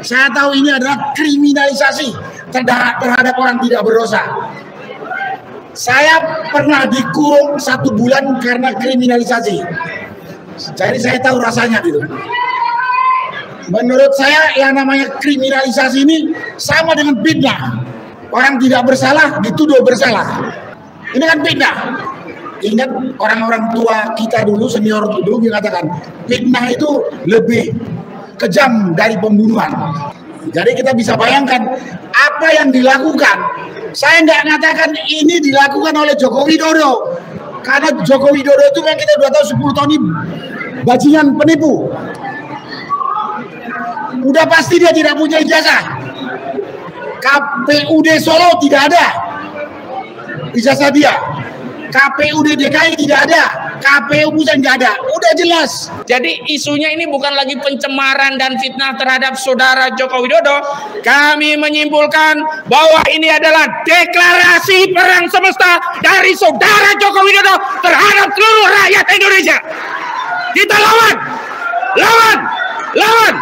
Saya tahu ini adalah kriminalisasi terhadap orang tidak berdosa. Saya pernah dikurung 1 bulan karena kriminalisasi. Jadi saya tahu rasanya gitu. Menurut saya yang namanya kriminalisasi ini sama dengan fitnah. Orang tidak bersalah dituduh bersalah. Ini kan fitnah. Ingat orang-orang tua kita dulu, senior dulu mengatakan fitnah itu lebih kejam dari pembunuhan. Jadi kita bisa bayangkan apa yang dilakukan. Saya nggak mengatakan ini dilakukan oleh Joko Widodo, karena Joko Widodo itu yang kita sudah tahu 10 tahun ini bajingan penipu. Udah pasti dia tidak punya ijazah. KPUD Solo tidak ada ijazah dia. KPUD DKI tidak ada, KPU pusat tidak ada, udah jelas. Jadi isunya ini bukan lagi pencemaran dan fitnah terhadap saudara Joko Widodo. Kami menyimpulkan bahwa ini adalah deklarasi perang semesta dari saudara Joko Widodo terhadap seluruh rakyat Indonesia. Kita lawan, lawan, lawan.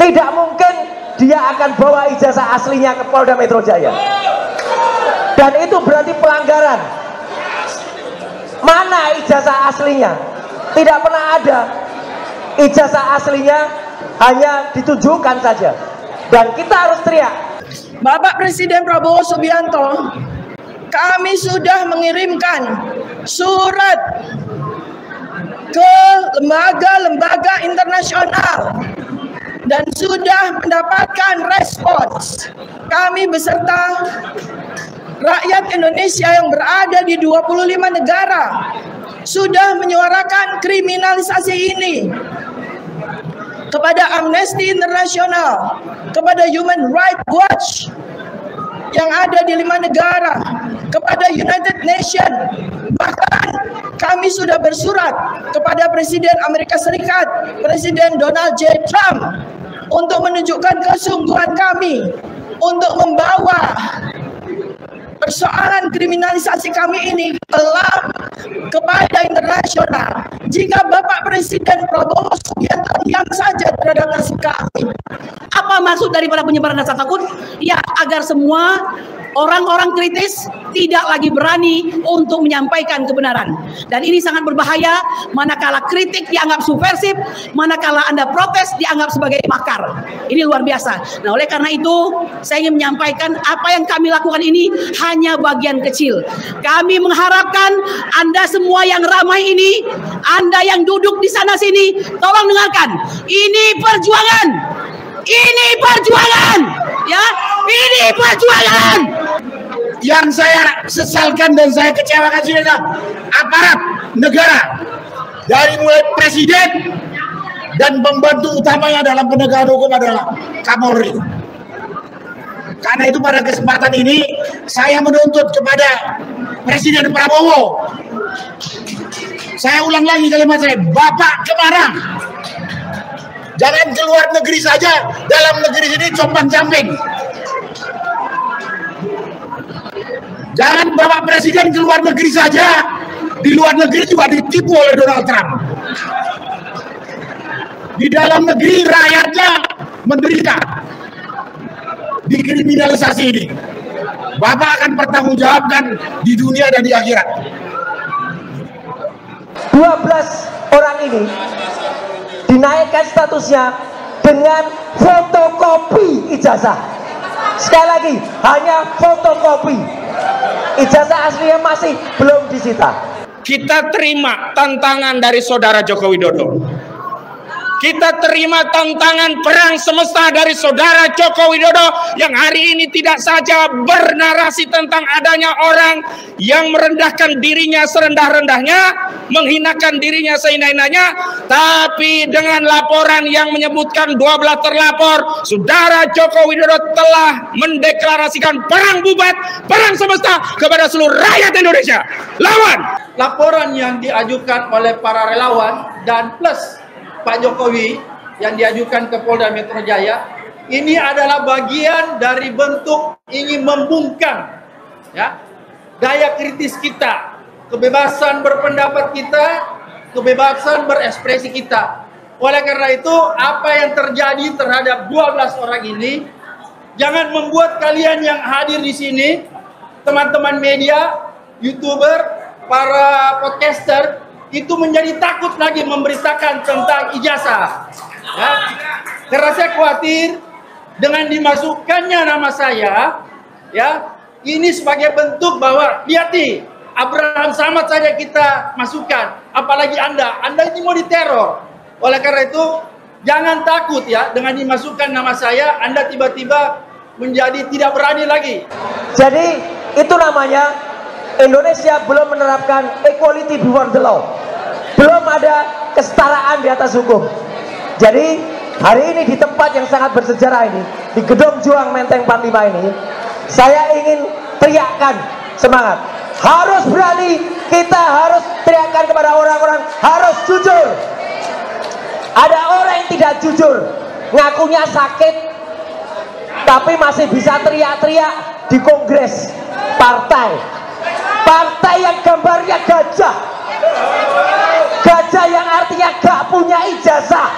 Tidak mungkin dia akan bawa ijazah aslinya ke Polda Metro Jaya. Dan itu berarti pelanggaran. Mana ijazah aslinya? Tidak pernah ada. Ijazah aslinya hanya ditunjukkan saja. Dan kita harus teriak. Bapak Presiden Prabowo Subianto, kami sudah mengirimkan surat ke lembaga-lembaga internasional dan sudah mendapatkan respons. Kami beserta rakyat Indonesia yang berada di 25 negara sudah menyuarakan kriminalisasi ini kepada Amnesty International, kepada Human Rights Watch yang ada di 5 negara, kepada United Nations. Bahkan kami sudah bersurat kepada Presiden Amerika Serikat, Presiden Donald J. Trump, untuk menunjukkan kesungguhan kami untuk membawa persoalan kriminalisasi kami ini kepada internasional. Jika Bapak Presiden Prabowo Subianto diam saja terhadap nasib kami. Apa maksud daripada penyebaran rasa takut? Ya, agar semua orang-orang kritis tidak lagi berani untuk menyampaikan kebenaran. Dan ini sangat berbahaya manakala kritik dianggap subversif, manakala Anda protes dianggap sebagai makar. Ini luar biasa. Nah, oleh karena itu saya ingin menyampaikan apa yang kami lakukan ini hanya bagian kecil. Kami mengharapkan Anda semua yang ramai ini, Anda yang duduk di sana sini, tolong dengarkan. Ini perjuangan. Ini perjuangan. Ya, ini perjuangan. Yang saya sesalkan dan saya kecewakan adalah aparat negara, dari mulai presiden dan pembantu utamanya dalam penegakan hukum adalah Kapolri. Karena itu pada kesempatan ini saya menuntut kepada Presiden Prabowo, saya ulang lagi kalimat saya, Bapak Kemarang, jangan keluar negeri saja, dalam negeri ini compang-camping. Jangan Bapak Presiden keluar negeri saja, di luar negeri juga ditipu oleh Donald Trump. Di dalam negeri rakyatnya menderita dikriminalisasi ini. Bapak akan bertanggungjawabkan di dunia dan di akhirat. 12 orang ini dinaikkan statusnya dengan fotokopi ijazah. Sekali lagi, hanya fotokopi. Ijazah aslinya masih belum disita. Kita terima tantangan dari saudara Joko Widodo. Kita terima tantangan perang semesta dari saudara Joko Widodo yang hari ini tidak saja bernarasi tentang adanya orang yang merendahkan dirinya serendah-rendahnya, menghinakan dirinya sehina-hinanya, tapi dengan laporan yang menyebutkan 12 terlapor, saudara Joko Widodo telah mendeklarasikan perang bubat, perang semesta kepada seluruh rakyat Indonesia. Lawan! Laporan yang diajukan oleh para relawan dan plus Pak Jokowi yang diajukan ke Polda Metro Jaya ini adalah bagian dari bentuk ingin membungkam ya daya kritis kita, kebebasan berpendapat kita, kebebasan berekspresi kita. Oleh karena itu, apa yang terjadi terhadap 12 orang ini, jangan membuat kalian yang hadir di sini, teman-teman media, YouTuber, para podcaster, itu menjadi takut lagi memberitakan tentang ijazah. Ya. Karena saya khawatir dengan dimasukkannya nama saya, ya, ini sebagai bentuk bahwa lihat nih, Abraham Samad saja kita masukkan, apalagi Anda ini mau diteror. Oleh karena itu, jangan takut ya dengan dimasukkan nama saya, Anda tiba-tiba menjadi tidak berani lagi. Jadi itu namanya Indonesia belum menerapkan equality before the law. Belum ada kesetaraan di atas hukum. Jadi hari ini di tempat yang sangat bersejarah ini, di Gedung Juang Menteng 45 ini, saya ingin teriakkan semangat. Harus berani, kita harus teriakkan kepada orang-orang, harus jujur. Ada orang yang tidak jujur, ngakunya sakit, tapi masih bisa teriak-teriak di kongres partai. Partai yang gambarnya gajah. Gajah yang artinya gak punya ijazah.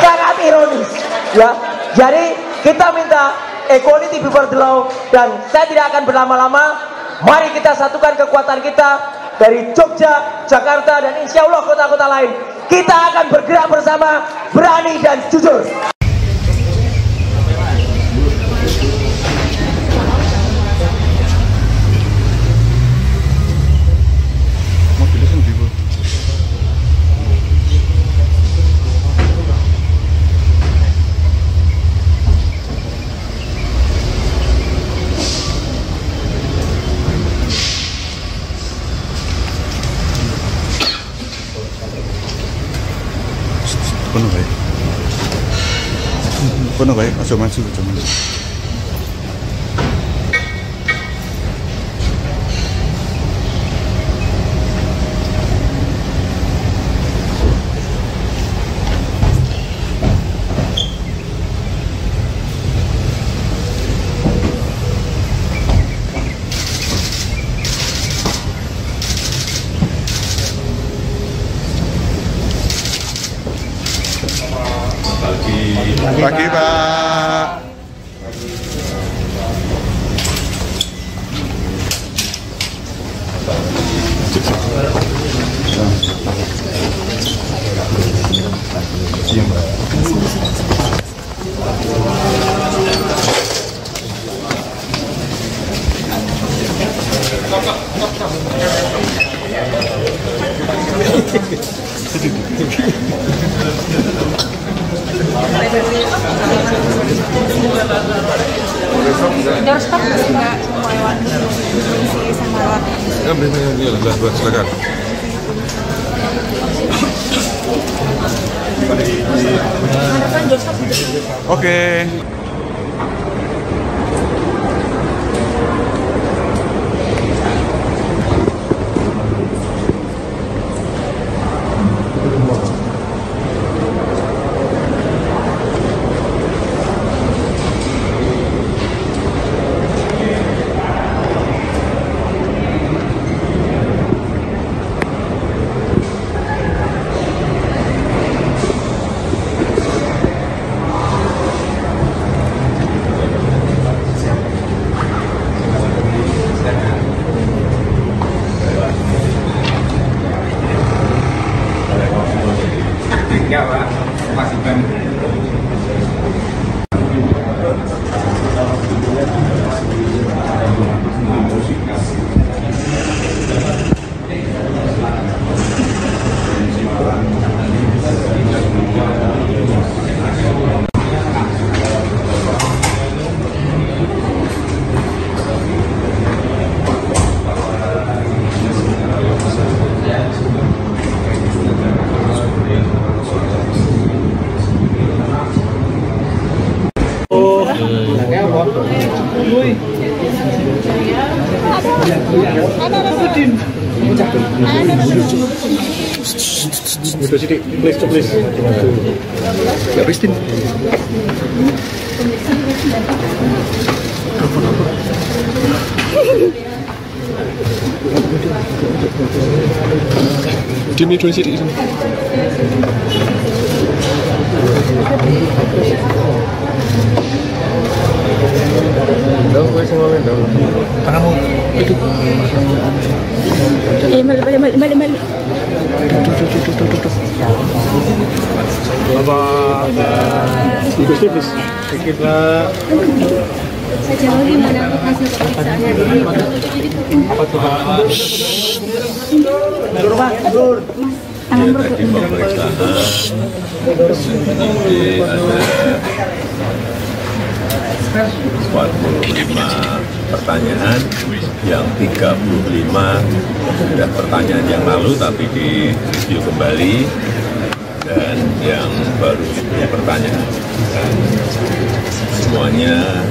Sangat ironis ya. Jadi kita minta equality before the law, dan saya tidak akan berlama-lama. Mari kita satukan kekuatan kita dari Jogja, Jakarta, dan insya Allah kota-kota lain. Kita akan bergerak bersama, berani dan jujur. Kono bae, aja maju, aja maju. Pagi, Pak. Doorstop nggak lewat isi sama lewat. Ya, buat silakan. Oke. Please. Ya, Kristin. Tim ni transit di sini. Balik. Tipis-tipis. Sedikit lah. Sejauh ini mana hasil pemeriksaannya dari tadi pemeriksaan penyidik ada 45 pertanyaan, yang 35 sudah pertanyaan yang lalu tapi di review kembali, dan yang baru 10 pertanyaan, dan semuanya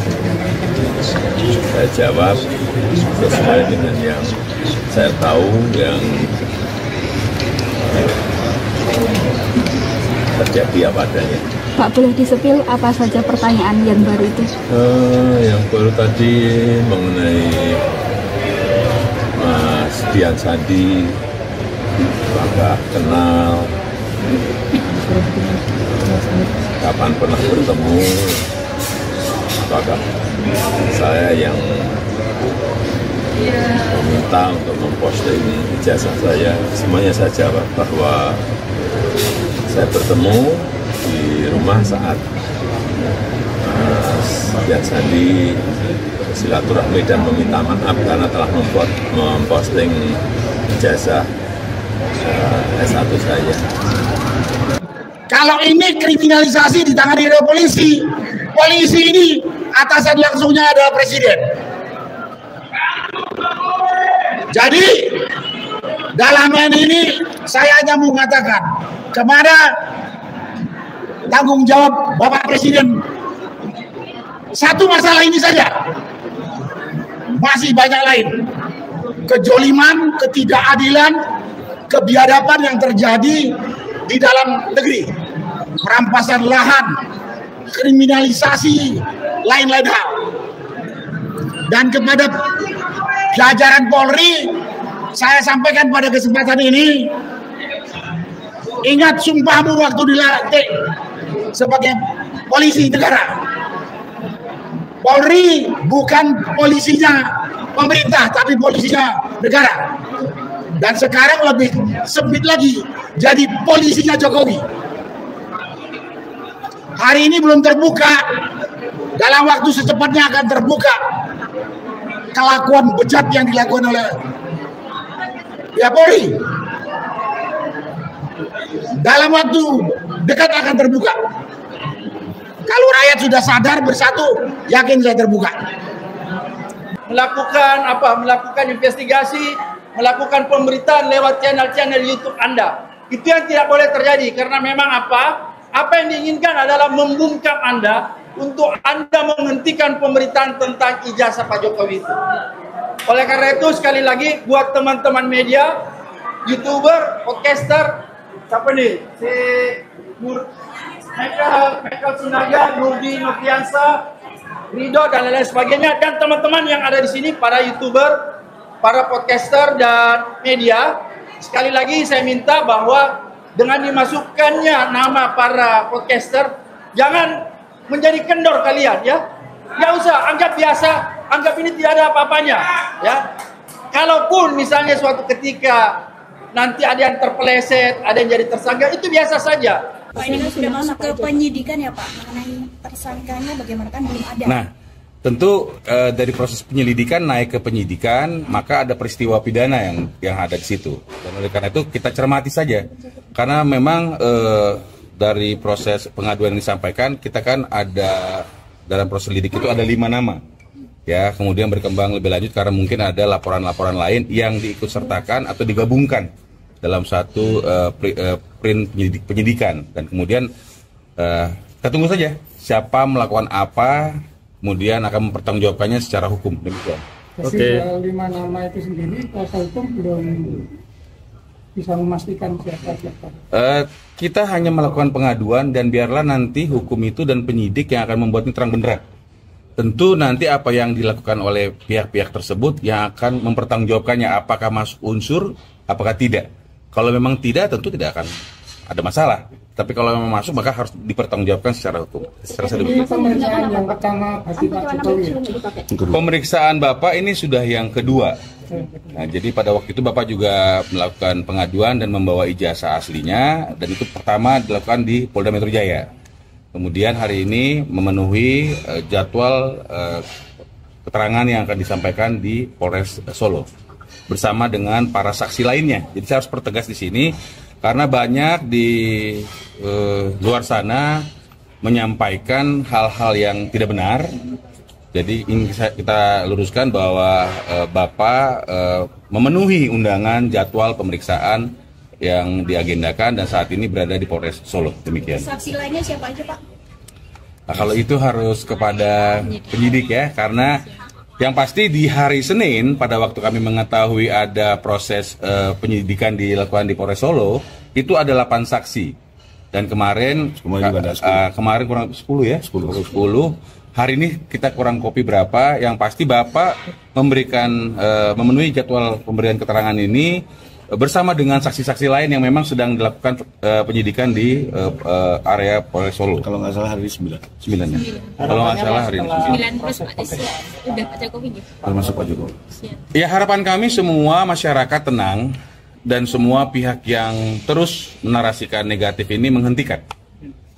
saya jawab sesuai dengan yang saya tahu, yang terjadi apa adanya. Pak, boleh disepil apa saja pertanyaan yang baru itu? Yang baru tadi mengenai Mas Dian Sandi, apakah kenal, kapan pernah bertemu, apakah saya yang meminta untuk memposting ijazah saya. Semuanya saya jawab bahwa saya bertemu di rumah saat Mas Dian Sandi silaturahmi dan meminta maaf karena telah memposting ijazah S1 saya. Kalau ini kriminalisasi ditangani oleh polisi, polisi ini atasan langsungnya adalah presiden. Jadi dalam hal ini saya hanya mau mengatakan kepada tanggung jawab Bapak Presiden, satu masalah ini saja, masih banyak lain. Kejoliman, ketidakadilan, kebiadaban yang terjadi di dalam negeri, perampasan lahan, kriminalisasi, lain-lain hal. Dan kepada jajaran Polri, saya sampaikan pada kesempatan ini, ingat sumpahmu waktu dilantik sebagai polisi negara. Polri bukan polisinya pemerintah, tapi polisinya negara. Dan sekarang lebih sempit lagi, jadi polisinya Jokowi. Hari ini belum terbuka, dalam waktu secepatnya akan terbuka kelakuan bejat yang dilakukan oleh Polri. Dalam waktu dekat akan terbuka. Kalau rakyat sudah sadar bersatu, yakin saya terbuka. Melakukan investigasi, melakukan pemberitaan lewat channel-channel YouTube Anda. Itu yang tidak boleh terjadi, karena memang apa yang diinginkan adalah membungkam Anda untuk Anda menghentikan pemberitaan tentang ijazah Pak Jokowi itu. Oleh karena itu, sekali lagi buat teman-teman media, YouTuber, podcaster, siapa nih? Si Michael Sinaga, Nurdi Nurdiansa, Rido, dan lain-lain sebagainya, dan teman-teman yang ada di sini, para YouTuber, para podcaster dan media, sekali lagi saya minta bahwa dengan dimasukkannya nama para podcaster, jangan menjadi kendor kalian, ya. Nggak usah, anggap biasa, anggap ini tidak ada apa-apanya, ya. Kalaupun misalnya suatu ketika nanti ada yang terpeleset, ada yang jadi tersangka, itu biasa saja. Pak, ini kan sudah masuk ke penyidikan ya Pak, mengenai tersangkanya bagaimana, kan belum ada. Nah, tentu dari proses penyelidikan naik ke penyidikan, maka ada peristiwa pidana yang ada di situ. Dan oleh karena itu kita cermati saja, karena memang dari proses pengaduan yang disampaikan, kita kan ada dalam proses lidik itu ada 5 nama, ya. Kemudian berkembang lebih lanjut karena mungkin ada laporan-laporan lain yang diikut sertakan atau digabungkan dalam satu print penyidikan. Dan kemudian kita tunggu saja siapa melakukan apa, kemudian akan mempertanggungjawabkannya secara hukum. Demikian. Oke. 5 nama itu sendiri kuasa hukum belum bisa memastikan siapa. Kita hanya melakukan pengaduan dan biarlah nanti hukum itu dan penyidik yang akan membuatnya terang benderang. tentu nanti apa yang dilakukan oleh pihak-pihak tersebut yang akan mempertanggungjawabkannya, apakah masuk unsur, apakah tidak. Kalau memang tidak, tentu tidak akan ada masalah. Tapi kalau memang masuk, maka harus dipertanggungjawabkan secara hukum. Ini pemeriksaan yang pertama bagi Pak Jokowi. Pemeriksaan Bapak ini sudah yang kedua. Nah, jadi pada waktu itu Bapak juga melakukan pengaduan dan membawa ijazah aslinya, dan itu pertama dilakukan di Polda Metro Jaya. Kemudian hari ini memenuhi jadwal keterangan yang akan disampaikan di Polres Solo bersama dengan para saksi lainnya. Jadi saya harus pertegas di sini karena banyak di luar sana menyampaikan hal-hal yang tidak benar. Jadi ini kita luruskan bahwa Bapak memenuhi undangan jadwal pemeriksaan yang diagendakan dan saat ini berada di Polres Solo. Demikian. Saksi lainnya siapa aja, Pak? Nah, kalau itu harus kepada penyidik ya, karena yang pasti di hari Senin pada waktu kami mengetahui ada proses penyidikan dilakukan di Polres Solo, itu ada 8 saksi. Dan kemarin kemarin kurang 10 ya, 10. Hari ini kita kurang kopi berapa, yang pasti Bapak memberikan memenuhi jadwal pemberian keterangan ini bersama dengan saksi-saksi lain yang memang sedang dilakukan penyidikan di area Polres Solo. Kalau nggak salah hari 9. 9 ya. Kalau nggak salah hari ini 9 plus udah Pak Jokowi gitu. Termasuk Pak Jokowi. Ya, harapan kami semua masyarakat tenang dan semua pihak yang terus menarasikan negatif ini menghentikan.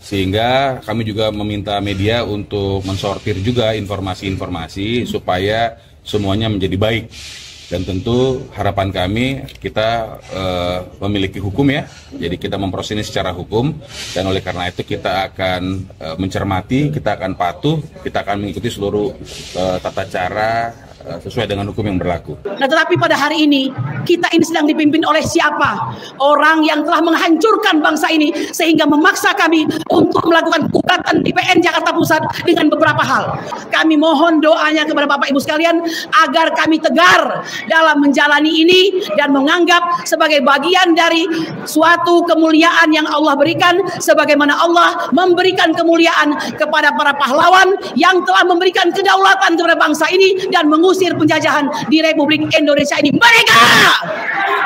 Sehingga kami juga meminta media untuk mensortir juga informasi-informasi supaya semuanya menjadi baik. Dan tentu harapan kami kita memiliki hukum ya, jadi kita memproses ini secara hukum dan oleh karena itu kita akan mencermati, kita akan patuh, kita akan mengikuti seluruh tata cara sesuai dengan hukum yang berlaku. Nah, tetapi pada hari ini kita ini sedang dipimpin oleh siapa? Orang yang telah menghancurkan bangsa ini sehingga memaksa kami untuk melakukan gugatan di PN Jakarta Pusat dengan beberapa hal. Kami mohon doanya kepada Bapak Ibu sekalian agar kami tegar dalam menjalani ini dan menganggap sebagai bagian dari suatu kemuliaan yang Allah berikan, sebagaimana Allah memberikan kemuliaan kepada para pahlawan yang telah memberikan kedaulatan kepada bangsa ini dan mengusir penjajahan di Republik Indonesia ini. Merdeka!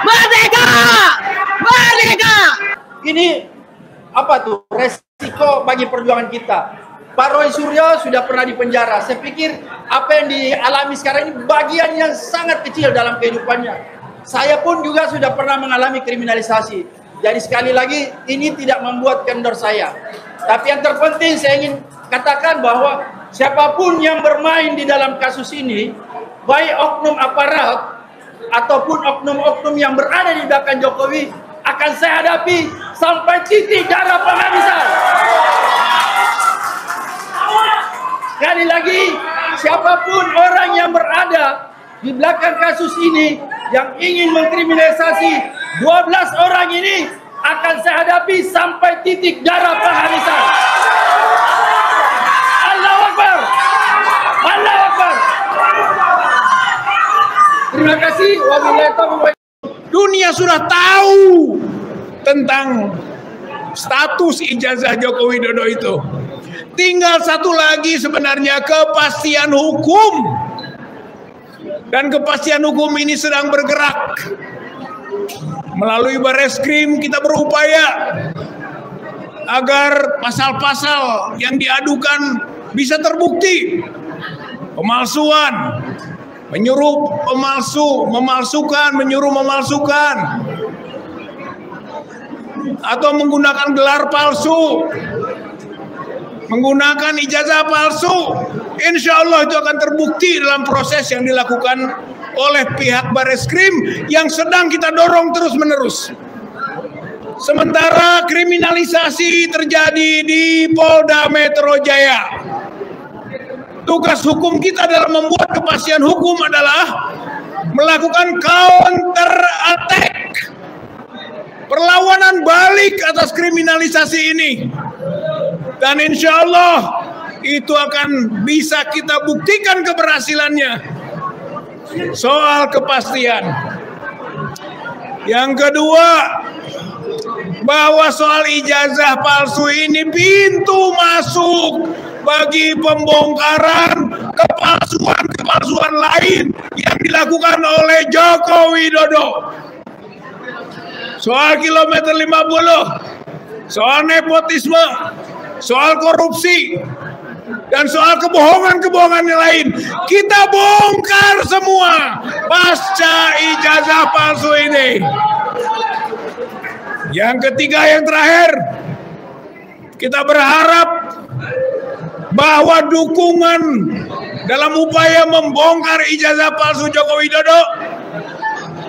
Merdeka! Merdeka! Ini apa tuh resiko bagi perjuangan kita? Pak Roy Suryo sudah pernah dipenjara. Saya pikir apa yang dialami sekarang ini bagian yang sangat kecil dalam kehidupannya. Saya pun juga sudah pernah mengalami kriminalisasi. Jadi sekali lagi ini tidak membuat kendor saya. Tapi yang terpenting saya ingin katakan bahwa siapapun yang bermain di dalam kasus ini, baik oknum aparat ataupun oknum-oknum yang berada di belakang Jokowi, akan saya hadapi sampai titik darah penghabisan. Sekali lagi, siapapun orang yang berada di belakang kasus ini yang ingin mengkriminalisasi 12 orang ini akan saya hadapi sampai titik darah penghabisan. Allahu Akbar. Allahu Akbar. Terima kasih. Wabillahi taufiq. Dunia sudah tahu tentang status ijazah Joko Widodo itu. Tinggal satu lagi sebenarnya kepastian hukum. Dan kepastian hukum ini sedang bergerak. Melalui Bareskrim kita berupaya agar pasal-pasal yang diadukan bisa terbukti. Pemalsuan, menyuruh pemalsu, memalsukan, menyuruh memalsukan, atau menggunakan gelar palsu, menggunakan ijazah palsu. Insya Allah itu akan terbukti dalam proses yang dilakukan oleh pihak Bareskrim yang sedang kita dorong terus-menerus. Sementara kriminalisasi terjadi di Polda Metro Jaya. Tugas hukum kita dalam membuat kepastian hukum adalah melakukan counter attack, perlawanan balik atas kriminalisasi ini. Dan insya Allah itu akan bisa kita buktikan keberhasilannya. Soal kepastian. Yang kedua, bahwa soal ijazah palsu ini pintu masuk bagi pembongkaran kepalsuan lain yang dilakukan oleh Joko Widodo. Soal kilometer 50, soal nepotisme, soal korupsi, dan soal kebohongan-kebohongan yang lain, kita bongkar semua pasca ijazah palsu ini. Yang ketiga, yang terakhir, kita berharap bahwa dukungan dalam upaya membongkar ijazah palsu Joko Widodo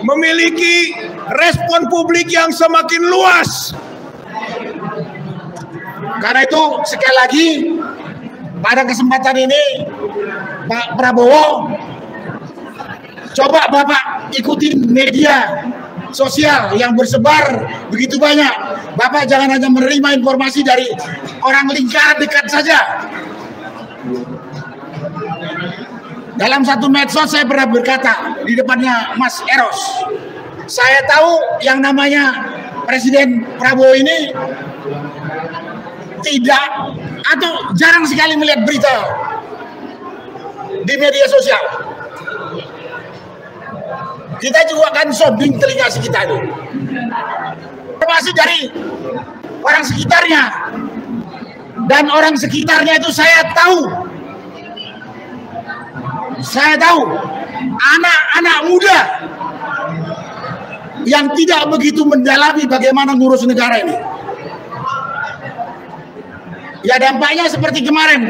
memiliki respon publik yang semakin luas. Karena itu sekali lagi pada kesempatan ini Pak Prabowo, coba Bapak ikutin media sosial yang bersebar begitu banyak. Bapak jangan hanya menerima informasi dari orang lingkaran dekat saja. Dalam satu medsos saya pernah berkata di depannya Mas Eros, saya tahu yang namanya Presiden Prabowo ini tidak atau jarang sekali melihat berita di media sosial. Kita juga akan sounding telinga kita itu. Informasi dari orang sekitarnya. Dan orang sekitarnya itu saya tahu. Saya tahu anak-anak muda yang tidak begitu mendalami bagaimana ngurus negara ini. Ya dampaknya seperti kemarin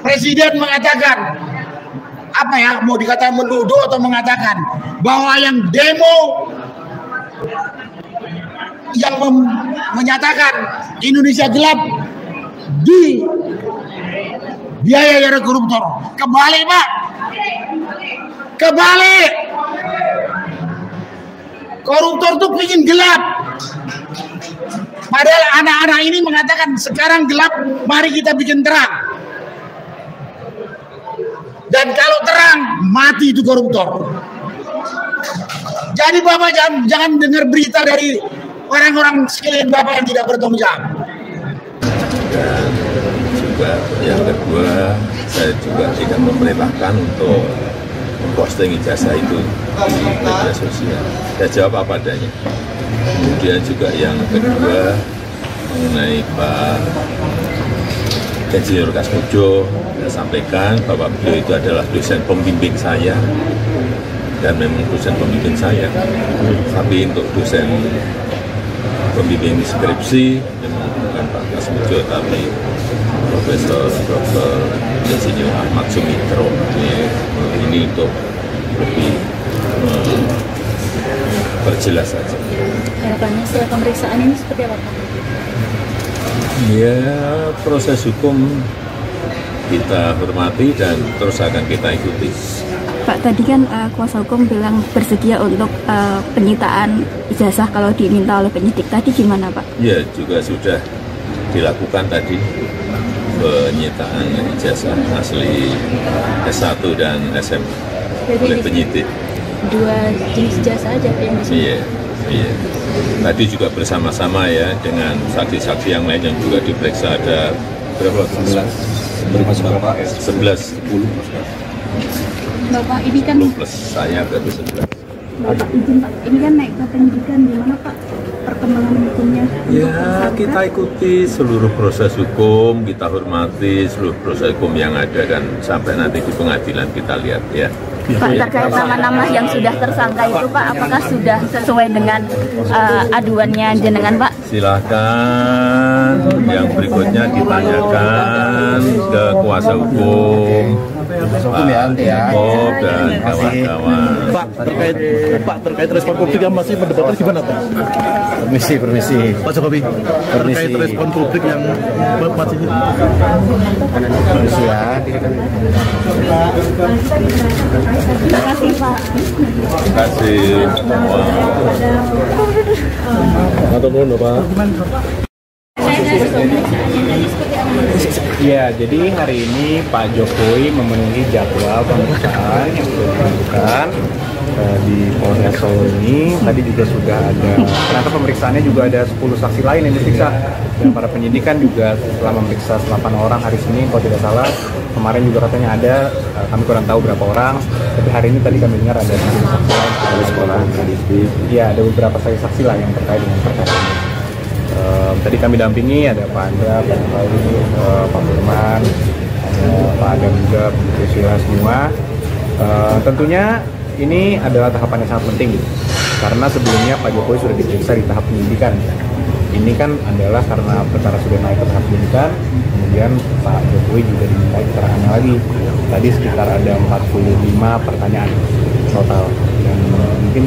Presiden mengatakan, apa ya, mau dikatakan menuduh atau mengatakan bahwa yang demo yang menyatakan Indonesia gelap di biaya dari koruptor. Kebalik Pak, kebalik. Koruptor tuh ingin gelap. Padahal anak-anak ini mengatakan sekarang gelap, mari kita bikin terang. Dan kalau terang, mati itu koruptor. Jadi Bapak jangan dengar berita dari orang-orang sekeliling Bapak yang tidak bertanggung jawab. Dan juga yang kedua, saya juga tidak memerintahkan untuk memposting ijazah itu di media sosial. Saya jawab apa adanya. Kemudian juga yang kedua mengenai Pak Insinyur Kasmujo, saya sampaikan bahwa beliau itu adalah dosen pembimbing saya dan memang dosen pembimbing saya. Tapi untuk dosen pembimbing skripsi memang bukan Pak Kasmujo tapi Profesor Dr. Insinyur Ahmad Sumitro. Ini untuk lebih perjelas saja. Harapannya setelah pemeriksaan ini seperti apa Pak? Ya, proses hukum kita hormati dan terus akan kita ikuti. Pak, tadi kan kuasa hukum bilang bersedia untuk penyitaan ijazah kalau diminta oleh penyidik. Tadi gimana Pak? Ya, juga sudah dilakukan tadi penyitaan ijazah asli S1 dan SM oleh penyidik. Dua jenis ijazah aja Pak yang di sini? Iya. Tadi juga bersama-sama ya dengan saksi-saksi yang lain yang juga diperiksa, ada berapa? 11. Bapak ini kan 10 plus saya berarti 11. Bapak izin Pak, ini kan naik ke penyidikan, gimana Pak perkembangan hukumnya? Ya, kita ikuti seluruh proses hukum, kita hormati seluruh proses hukum yang ada dan sampai nanti di pengadilan kita lihat ya. Pak, terkait nama-nama yang sudah tersangka itu Pak, apakah sudah sesuai dengan aduannya jenengan Pak? Silakan yang berikutnya ditanyakan ke kuasa hukum, Pak Bob dan kawan-kawan. Pak, terkait respon publik yang masih mendebatkan gimana Pak? Permisi. Pak Jokowi, terkait respon publik yang masih permisi ya. Terima kasih Pak. Terima kasih. Matur nuwun Bapak. Ya, jadi hari ini Pak Jokowi memenuhi jadwal pemeriksaan yang sudah dilakukan di Polres Solo ini. Tadi juga sudah ada, ternyata pemeriksaannya juga ada 10 saksi lain yang diperiksa. Dan para penyidikan juga setelah memeriksa 8 orang hari Senin, kalau tidak salah. Kemarin juga katanya ada, kami kurang tahu berapa orang. Tapi hari ini tadi kami dengar ada 10 saksi lain. Iya, ada beberapa saksi lah yang terkait dengan perkara ini. Tadi kami dampingi ada Pak Andra, Pak Pauli, Pak Firman, ada Pak Adam juga, Bu Sila semua. Tentunya ini adalah tahapan yang sangat penting karena sebelumnya Pak Jokowi sudah diperiksa di tahap penyidikan. Ini kan adalah karena perkara sudah naik ke tahap penyidikan, kemudian Pak Jokowi juga diminta keterangannya lagi. Tadi sekitar ada 45 pertanyaan total, dan mungkin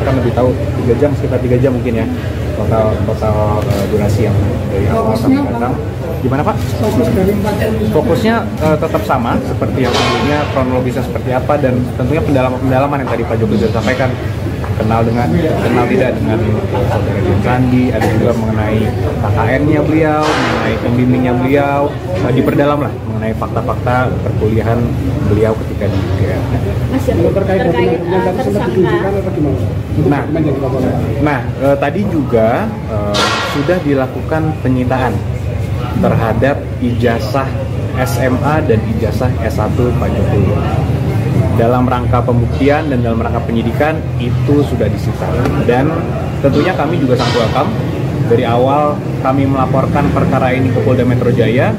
akan lebih tahu 3 jam, sekitar 3 jam mungkin ya total durasi yang dari awal sampai datang. Gimana Pak? Fokusnya tetap sama seperti yang sebelumnya, kronologisnya seperti apa, dan tentunya pendalaman yang tadi Pak Jokowi sudah sampaikan, kenal tidak dengan saudara Dian Sandi, ada juga mengenai KKN-nya beliau, mengenai pembimbingnya beliau, diperdalam lah mengenai fakta-fakta perkuliahan beliau ketika di UGM. Nah, tadi juga sudah dilakukan penyitaan terhadap ijazah SMA dan ijazah S1 Pak Jokowi. Dalam rangka pembuktian dan dalam rangka penyidikan itu sudah disita. Dan tentunya kami juga sangat welcome. Dari awal kami melaporkan perkara ini ke Polda Metro Jaya,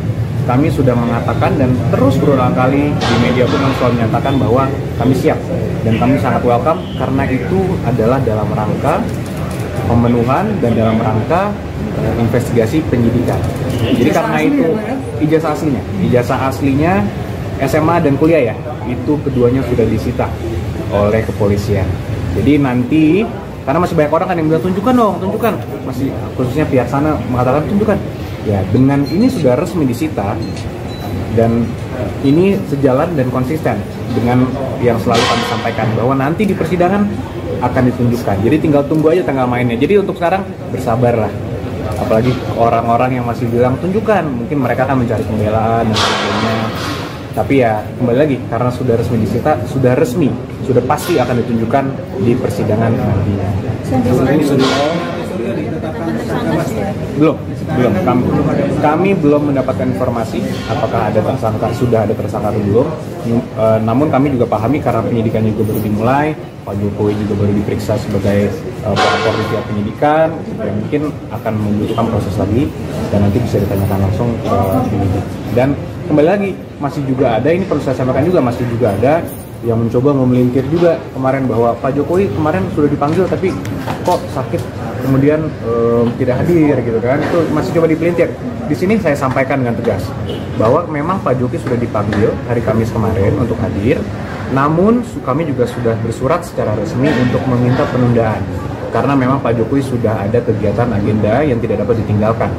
kami sudah mengatakan dan terus berulang kali di media pun selalu menyatakan bahwa kami siap dan kami sangat welcome karena itu adalah dalam rangka pemenuhan dan dalam rangka investigasi penyidikan. Jadi karena itu ijazah aslinya SMA dan kuliah ya, itu keduanya sudah disita oleh kepolisian. Jadi nanti, karena masih banyak orang kan yang bilang tunjukkan dong, tunjukkan, masih khususnya pihak sana mengatakan tunjukkan. Ya, dengan ini sudah resmi disita dan ini sejalan dan konsisten dengan yang selalu kami sampaikan bahwa nanti di persidangan akan ditunjukkan. Jadi tinggal tunggu aja tanggal mainnya. Jadi untuk sekarang bersabarlah. Apalagi orang-orang yang masih bilang tunjukkan, mungkin mereka akan mencari pembelaan dan sebagainya. Tapi ya kembali lagi, karena sudah resmi disita, sudah resmi, sudah pasti akan ditunjukkan di persidangan nantinya. Belum. Kami belum mendapatkan informasi apakah ada tersangka, sudah ada tersangka atau belum. Namun kami juga pahami karena penyidikan juga baru dimulai, Pak Jokowi juga baru diperiksa sebagai pelapor di pihak penyidikan, yang mungkin akan membutuhkan proses lagi dan nanti bisa ditanyakan langsung ke penyidik. Dan kembali lagi, masih juga ada, ini perlu saya sampaikan juga, masih juga ada yang mencoba memelintir juga kemarin bahwa Pak Jokowi kemarin sudah dipanggil tapi kok sakit kemudian tidak hadir gitu kan. Itu masih coba dipelintir. Di sini saya sampaikan dengan tegas bahwa memang Pak Jokowi sudah dipanggil hari Kamis kemarin untuk hadir, namun kami juga sudah bersurat secara resmi untuk meminta penundaan karena memang Pak Jokowi sudah ada kegiatan agenda yang tidak dapat ditinggalkan.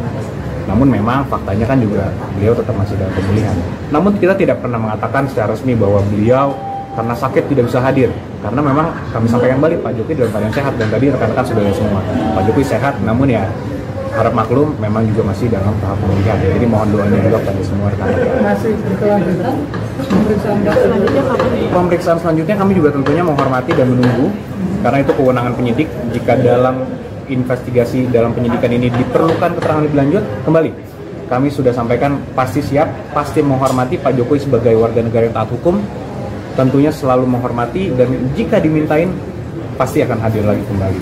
Namun memang faktanya kan juga beliau tetap masih dalam pemulihan. Namun kita tidak pernah mengatakan secara resmi bahwa beliau karena sakit tidak bisa hadir. Karena memang kami sampaikan balik Pak Jokowi dalam keadaan sehat dan tadi rekan-rekan sudah lihat semua. Pak Jokowi sehat, namun ya harap maklum memang juga masih dalam tahap pemulihan. Jadi mohon doanya juga pada semua rekan-rekan. Masih berkelanjutan Pemeriksaan selanjutnya kami juga tentunya menghormati dan menunggu karena itu kewenangan penyidik. Jika dalam investigasi dalam penyidikan ini diperlukan keterangan lebih lanjut, kembali kami sudah sampaikan pasti siap, pasti menghormati Pak Jokowi sebagai warga negara yang taat hukum, tentunya selalu menghormati dan jika dimintain pasti akan hadir lagi kembali.